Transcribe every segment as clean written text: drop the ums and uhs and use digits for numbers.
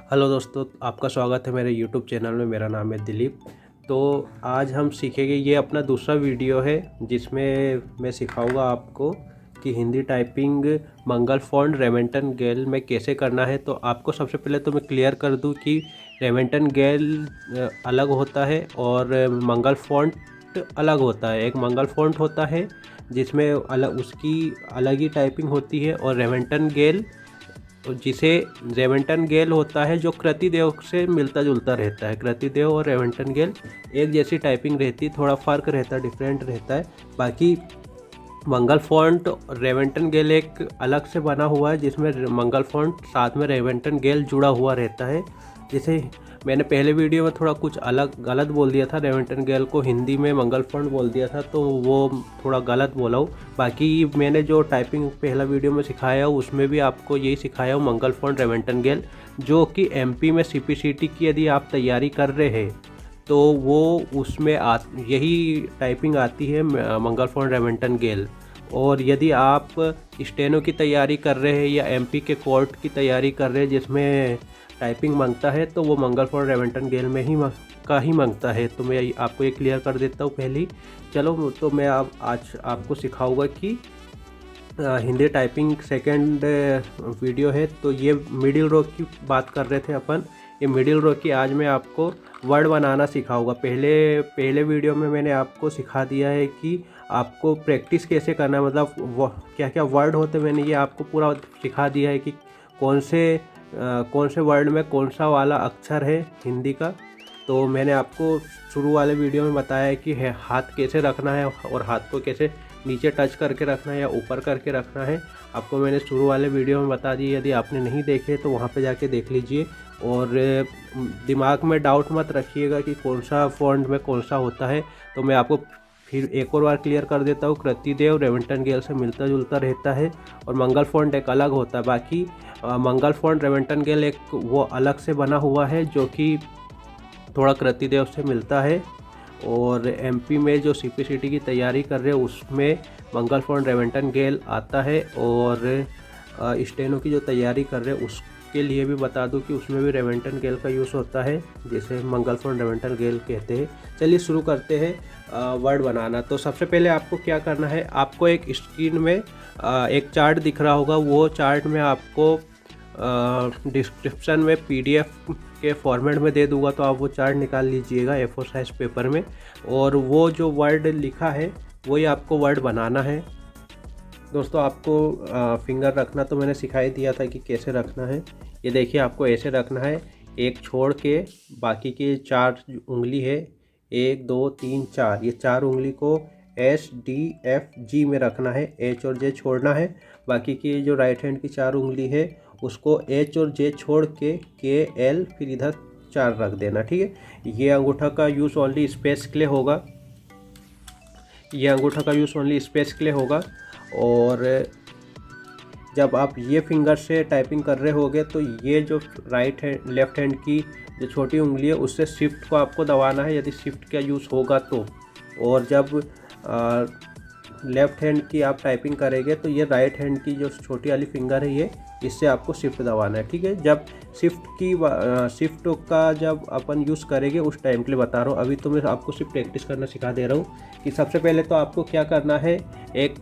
Hello दोस्तों, आपका स्वागत है मेरे यूट्यूब चैनल में। मेरा नाम है दिलीप। तो आज हम सीखेंगे, ये अपना दूसरा वीडियो है जिसमें मैं सिखाऊंगा आपको कि हिंदी टाइपिंग मंगल फॉन्ट रेमेंटन गैल में कैसे करना है। तो आपको सबसे पहले तो मैं क्लियर कर दूं कि रेमेंटन गैल अलग होता है और मंगल फॉन्ट अलग होता है। एक मंगल फॉन्ट होता है जिसमें अलग उसकी अलग ही टाइपिंग होती है, और रेमेंटन गैल तो जिसे रेवेंटन गेल होता है जो कृतिदेव से मिलता जुलता रहता है। कृतिदेव और रेवेंटन गेल एक जैसी टाइपिंग रहती है, थोड़ा फ़र्क रहता है, डिफरेंट रहता है। बाकी मंगल फॉन्ट रेवेंटन गेल एक अलग से बना हुआ है जिसमें मंगल फॉन्ट साथ में रेवेंटन गेल जुड़ा हुआ रहता है। जैसे मैंने पहले वीडियो में थोड़ा कुछ अलग गलत बोल दिया था, रेवेंटन गेल को हिंदी में मंगल फॉन्ट बोल दिया था, तो वो थोड़ा गलत बोला हूँ। बाकी मैंने जो टाइपिंग पहला वीडियो में सिखाया हूँ उसमें भी आपको यही सिखाया हूँ, मंगल फॉन्ट रेवेंटन गेल, जो कि एमपी में सीपीसीटी की यदि आप तैयारी कर रहे हैं तो वो उसमें यही टाइपिंग आती है, मंगल फॉन्ट रेवेंटन गेल। और यदि आप स्टेनो की तैयारी कर रहे हैं या एमपी के कोर्ट की तैयारी कर रहे हैं जिसमें टाइपिंग मांगता है, तो वो मंगल फॉन्ट रेवेंटन गेल में ही का ही मांगता है। तो मैं आपको ये क्लियर कर देता हूँ पहले ही। चलो, तो मैं आज आपको सिखाऊंगा कि हिंदी टाइपिंग सेकंड वीडियो है। तो ये मिडिल रो की बात कर रहे थे अपन। ये मिडिल रो की आज मैं आपको वर्ड बनाना सिखाऊंगा। पहले वीडियो में मैंने आपको सिखा दिया है कि आपको प्रैक्टिस कैसे करना है, मतलब क्या क्या वर्ड होते, मैंने ये आपको पूरा सिखा दिया है कि कौन से वर्ड में कौन सा वाला अक्षर है हिंदी का। तो मैंने आपको शुरू वाले वीडियो में बताया है कि हाथ कैसे रखना है और हाथ को कैसे नीचे टच करके रखना है या ऊपर करके रखना है, आपको मैंने शुरू वाले वीडियो में बता दी। यदि आपने नहीं देखे तो वहाँ पे जाके देख लीजिए। और दिमाग में डाउट मत रखिएगा कि कौन सा फॉन्ट में कौन सा होता है। तो मैं आपको फिर एक और बार क्लियर कर देता हूँ। कृतिदेव रेवेंटन गेल से मिलता जुलता रहता है और मंगल फॉन्ट एक अलग होता है। बाकी मंगल फॉन्ट रेवेंटन गेल एक वो अलग से बना हुआ है जो कि थोड़ा कृतिदेव से मिलता है। और एमपी में जो सीपीसीटी की तैयारी कर रहे हैं उसमें मंगल फॉन्ट रेवेंटन गेल आता है। और स्टेनो की जो तैयारी कर रहे हैं उसके लिए भी बता दूं कि उसमें भी रेवेंटन गेल का यूज़ होता है, जिसे मंगल फॉन्ट रेवेंटन गेल कहते हैं। चलिए शुरू करते हैं वर्ड बनाना। तो सबसे पहले आपको क्या करना है, आपको एक स्क्रीन में एक चार्ट दिख रहा होगा। वो चार्ट में आपको डिस्क्रिप्शन में पीडीएफ के फॉर्मेट में दे दूंगा, तो आप वो चार्ट निकाल लीजिएगा A4 साइज पेपर में। और वो जो वर्ड लिखा है वही आपको वर्ड बनाना है। दोस्तों, आपको फिंगर रखना तो मैंने सिखाई दिया था कि कैसे रखना है। ये देखिए, आपको ऐसे रखना है, एक छोड़ के बाकी के 4 उंगली है, 1 2 3 4, ये 4 उंगली को SDFG में रखना है, H और J छोड़ना है। बाकी की जो राइट हैंड की 4 उंगली है उसको H और J छोड़ के KL फिर इधर 4 रख देना, ठीक है। ये अंगूठा का यूज़ ओनली स्पेस के लिए होगा, ये अंगूठा का यूज़ ओनली स्पेस के लिए होगा। और जब आप ये फिंगर से टाइपिंग कर रहे होगे तो ये जो राइट हैंड लेफ़्ट हैंड की जो छोटी उंगली है उससे शिफ्ट को आपको दबाना है, यदि शिफ्ट का यूज़ होगा तो। और जब लेफ़्ट हैंड की आप टाइपिंग करेंगे तो ये राइट हैंड की जो छोटी वाली फिंगर है ये, इससे आपको शिफ्ट दबाना है, ठीक है। जब शिफ्ट का जब अपन यूज़ करेंगे उस टाइम के लिए बता रहा हूँ। अभी तो मैं आपको सिर्फ प्रैक्टिस करना सिखा दे रहा हूँ कि सबसे पहले तो आपको क्या करना है। एक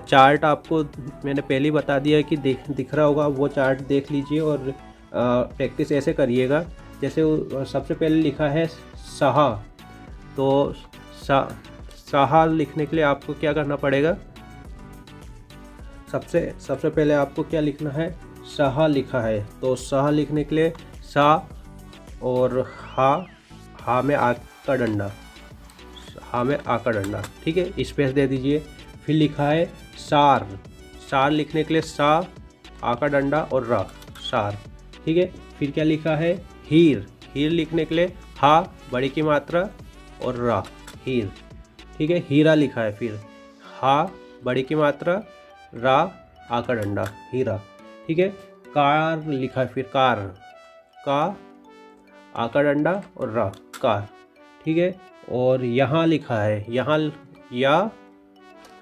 चार्ट आपको मैंने पहले ही बता दिया है कि दिख रहा होगा, वो चार्ट देख लीजिए और प्रैक्टिस ऐसे करिएगा। जैसे सबसे पहले लिखा है सहा, तो सहा लिखने के लिए आपको क्या करना पड़ेगा, सबसे पहले आपको क्या लिखना है, सहा लिखा है, तो सहा लिखने के लिए सा और हा में आ का डंडा, हा में आ का डंडा, ठीक है, स्पेस दे दीजिए। फिर लिखा है सार, सार लिखने के लिए सा आ का डंडा और रा, सार, ठीक है। फिर क्या लिखा है हीर, हीर लिखने के लिए हा बड़ी की मात्रा और रा, हीर, ठीक है, हीरा लिखा है। फिर हा बड़ी की मात्रा, रा आ का डंडा, हीरा, ठीक है। कार लिखा है, फिर कार, का आ का डंडा और रा, कार, ठीक है। और यहाँ लिखा है, यहाँ या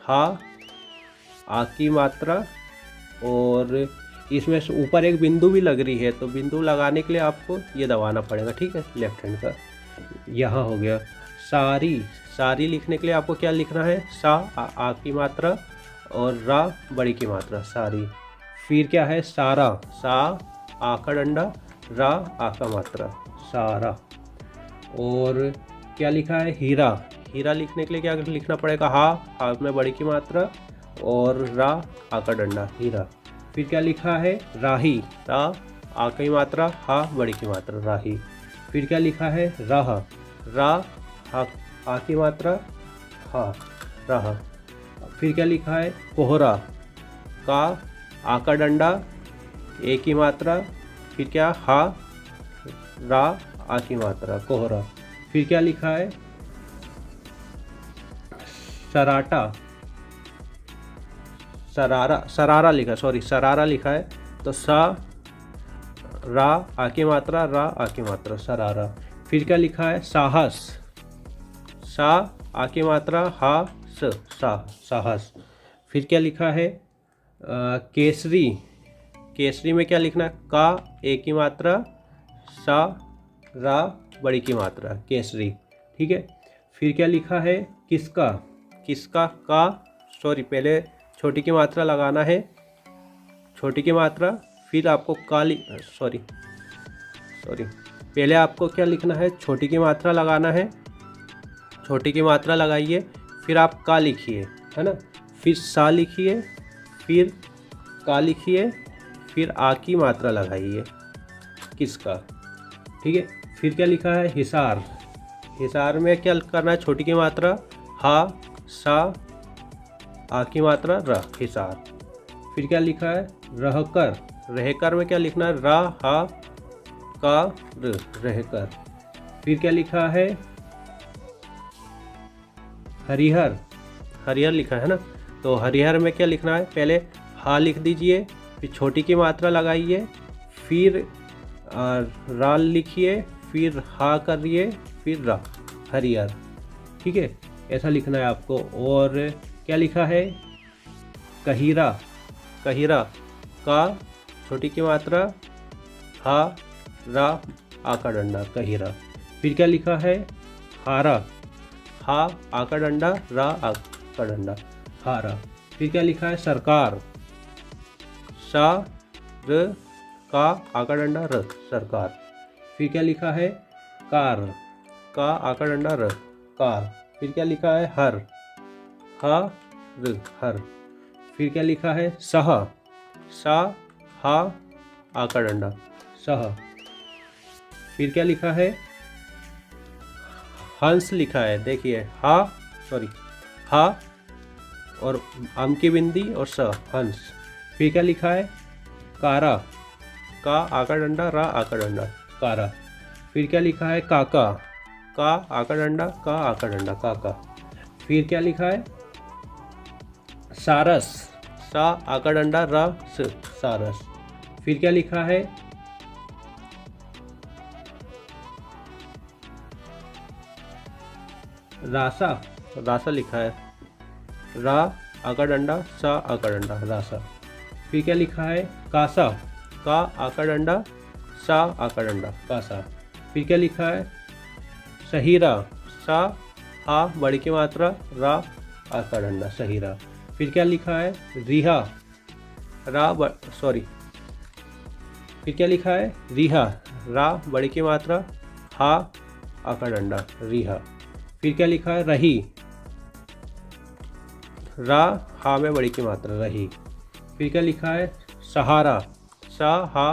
हा आ की मात्रा और इसमें से ऊपर एक बिंदु भी लग रही है, तो बिंदु लगाने के लिए आपको ये दबाना पड़ेगा, ठीक है, लेफ्ट हैंड का। यहाँ हो गया। सारी, सारी लिखने के लिए आपको क्या लिखना है, सा आ की मात्रा और रा बड़ी की मात्रा, सारी। फिर क्या है, सारा, सा आ का डंडा, रा आ का मात्रा, सारा। और क्या लिखा है, हीरा, हीरा लिखने के लिए क्या लिखना पड़ेगा, हा में बड़ी की मात्रा और रा आ का डंडा, हीरा। फिर क्या लिखा है, राही, रा आ की मात्रा, हा बड़ी की मात्रा, राही। फिर क्या लिखा है, राह, रा आ की मात्रा, हा, राह। फिर क्या लिखा है, कोहरा, का आ का डंडा, ए की मात्रा, फिर क्या, हा रा आ की मात्रा, कोहरा। फिर क्या लिखा है, सराटा, सरारा, सरारा लिखा, सॉरी सरारा लिखा है, तो सा रा आ की मात्रा, रा आ की मात्रा, सरारा। फिर क्या लिखा है, साहस, सा आ की मात्रा, हा स, साहस। फिर क्या लिखा है, केसरी, केसरी में क्या लिखना है, का ए की मात्रा, सा रा बड़ी की मात्रा, केसरी, ठीक है। फिर क्या लिखा है, किसका, किसका, का सॉरी पहले छोटी की मात्रा लगाना है, छोटी की मात्रा, फिर आपको काली सॉरी पहले आपको क्या लिखना है, छोटी की मात्रा लगाना है, छोटी की मात्रा लगाइए, फिर आप का लिखिए, है ना, फिर सा लिखिए, फिर का लिखिए, फिर आ की मात्रा लगाइए, किसका, ठीक है। फिर क्या लिखा है, हिसार, हिसार में क्या करना है, छोटी की मात्रा, हा सा आ की मात्रा, र, हिसार। फिर क्या लिखा है, रहकर, रहकर में क्या लिखना है, रा हा का र, रहकर। फिर क्या लिखा है, हरिहर, हरिहर लिखा है ना, तो हरिहर में क्या लिखना है, पहले हा लिख दीजिए, फिर छोटी की मात्रा लगाइए, फिर रा लिखिए, फिर हा करिए, फिर रा, हरिहर, ठीक है, ऐसा लिखना है आपको। और क्या लिखा है, कहीरा, कहीरा, का छोटी की मात्रा, हा रा आ का डंडा, कहीरा। फिर क्या लिखा है, हारा, हा आ का डंडा, रा आ का डंडा, हारा। फिर क्या लिखा है, सरकार, सा र का आ का डंडा, र, सरकार। फिर क्या लिखा है, कार, का आ का डंडा, र, कार। फिर क्या लिखा है, हर, हा र, हर। फिर क्या लिखा है, सह, सा हा आ का डंडा, सह। फिर क्या लिखा है, हंस लिखा है, देखिए हा और आम की बिंदी और स, हंस। फिर क्या लिखा है, कारा, का आ का डंडा, रा आ का डंडा, कारा। फिर क्या लिखा है, काका, का आ का डंडा, का आ का डंडा, काका। फिर क्या लिखा है, सारस, सा आ का डंडा, रा स, सारस। फिर क्या लिखा है, रासा, रासा लिखा है, रा आ का डंडा, सा आ का डंडा, रासा। फिर क्या लिखा है, कासा, का आ का डंडा, सा आ का डंडा, कासा। फिर क्या लिखा है, सहीरा, सा हा बड़ी की मात्रा, रा आ का डंडा, सहीरा। फिर क्या लिखा है, रिहा, फिर क्या लिखा है, रिहा, रा बड़ी की मात्रा, हा आ का डंडा, रिहा। फिर क्या लिखा है, रही, रा हा में बड़ी की मात्रा, रही। फिर क्या लिखा है, सहारा, सा हा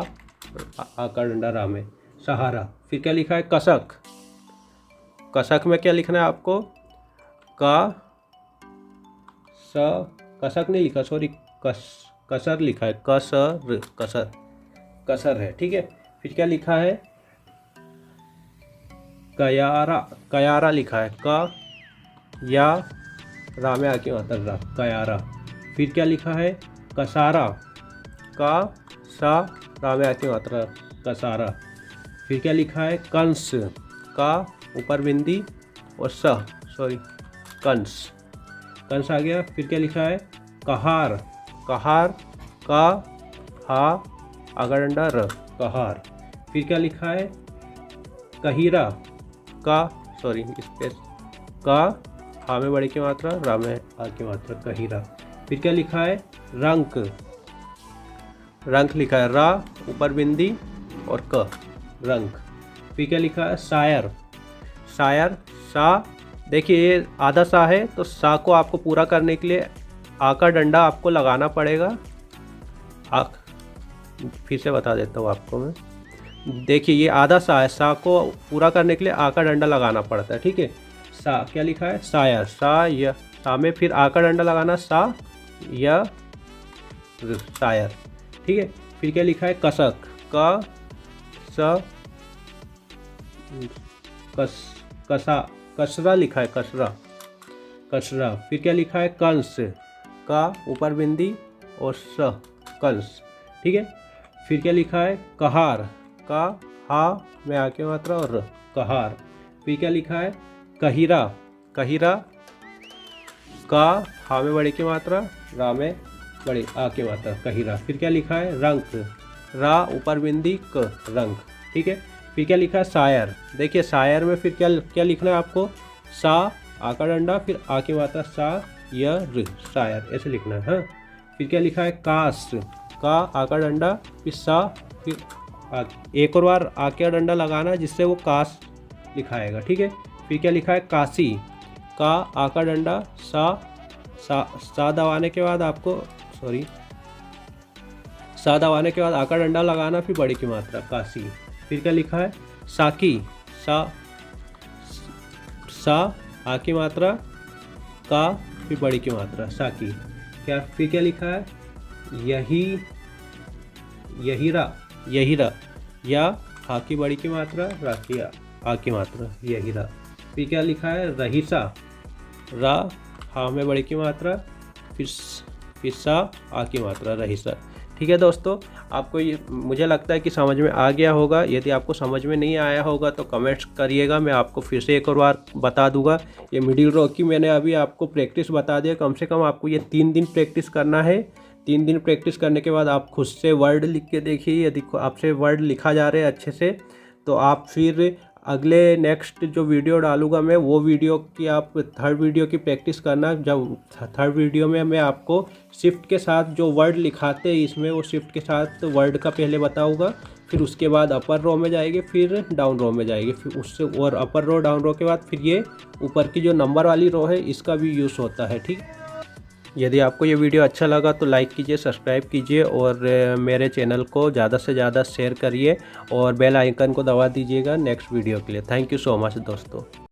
आ का डंडा, रा में, सहारा। फिर क्या लिखा है, कसक, कसक में क्या लिखना है आपको, का स, कसक नहीं लिखा, सॉरी कसर लिखा है, कसर, कसर, कसर है, ठीक है। फिर क्या लिखा है, कयारा, कयारा लिखा है, का या रा में आके मात्रा, रा, कयारा। फिर क्या लिखा है, कसारा, का सा रा में आके मात्रा, कसारा। फिर क्या लिखा है, कंस, का ऊपर बिंदी और कंस, कंस आ गया। फिर क्या लिखा है, कहार, कहार, का हा आका डंडा र, कहार। फिर क्या लिखा है, कहीरा, का सॉरी स्पेस, का हा में बड़ी की मात्रा, रा में आ की मात्रा, कहीरा। फिर क्या लिखा है, रंक, रंक लिखा है, रा ऊपर बिंदी और क, रंक। फिर क्या लिखा है, शायर, शायर, सा, देखिए ये आधा सा है तो सा को आपको पूरा करने के लिए आ का डंडा आपको लगाना पड़ेगा। फिर से बता देता हूँ आपको मैं, देखिए ये आधा सा है, सा को पूरा करने के लिए आ का डंडा लगाना पड़ता है, ठीक है। सा क्या लिखा है, शायर, सा या, सा में फिर आ का डंडा लगाना, सा या शायर, ठीक है। फिर क्या लिखा है, कसक, का स कसा, कसरा लिखा है, कसरा, कसरा। फिर क्या लिखा है, कंस, का ऊपर बिंदी और स, कंस, ठीक है। फिर क्या लिखा है, कहार, का हा में आके मात्रा और र, कहार। फिर क्या लिखा है, कहीरा, कहीरा, का हा में बड़ी की मात्रा, रा में बड़ी आ की मात्रा, कहीरा। फिर क्या लिखा है, रंक, रा ऊपर बिंदी क, रंक, ठीक है। फिर क्या लिखा है, शायर, देखिए शायर में फिर क्या क्या लिखना है आपको, सा आ का डंडा फिर आ की मात्रा, सा या र, शायर, ऐसे लिखना है, हाँ। फिर क्या लिखा है, कास्ट, का आ का डंडा फिर सा फिर आ, एक और बार आ का डंडा लगाना जिससे वो कास लिखाएगा, ठीक है। फिर क्या लिखा है, काशी, का आ का डंडा, सा दबाने के बाद आपको सॉरी सा दबाने के बाद आ का डंडा लगाना फिर बड़ी की मात्रा, काशी। फिर क्या लिखा है, साकी, सा आ की मात्रा, का फिर बड़ी की मात्रा, साकी। क्या फिर क्या लिखा है, यहीरा, यहीरा, या हा की बड़ी की मात्रा, रा की आ की मात्रा, यहीरा। फिर क्या लिखा है, रहीसा, रा हा में बड़ी की मात्रा फिर सा आ की मात्रा, रहीसा, ठीक है। दोस्तों आपको ये मुझे लगता है कि समझ में आ गया होगा। यदि आपको समझ में नहीं आया होगा तो कमेंट्स करिएगा, मैं आपको फिर से एक और बार बता दूंगा। ये मिडिल रॉ की मैंने अभी आपको प्रैक्टिस बता दिया, कम से कम आपको ये 3 दिन प्रैक्टिस करना है। 3 दिन प्रैक्टिस करने के बाद आप खुद से वर्ड लिख के देखिए, यदि आपसे वर्ड लिखा जा रहे हैं अच्छे से तो आप फिर अगले नेक्स्ट जो वीडियो डालूंगा मैं, वो वीडियो की आप थर्ड वीडियो की प्रैक्टिस करना। जब थर्ड वीडियो में मैं आपको शिफ्ट के साथ जो वर्ड लिखाते हैं इसमें, वो शिफ्ट के साथ वर्ड का पहले बताऊंगा, फिर उसके बाद अपर रो में जाएगी, फिर डाउन रो में जाएगी, फिर उससे और अपर रो डाउन रो के बाद फिर ये ऊपर की जो नंबर वाली रो है इसका भी यूज़ होता है, ठीक। यदि आपको ये वीडियो अच्छा लगा तो लाइक कीजिए, सब्सक्राइब कीजिए और मेरे चैनल को ज़्यादा से ज़्यादा शेयर करिए और बेल आइकन को दबा दीजिएगा नेक्स्ट वीडियो के लिए। थैंक यू सो मच दोस्तों।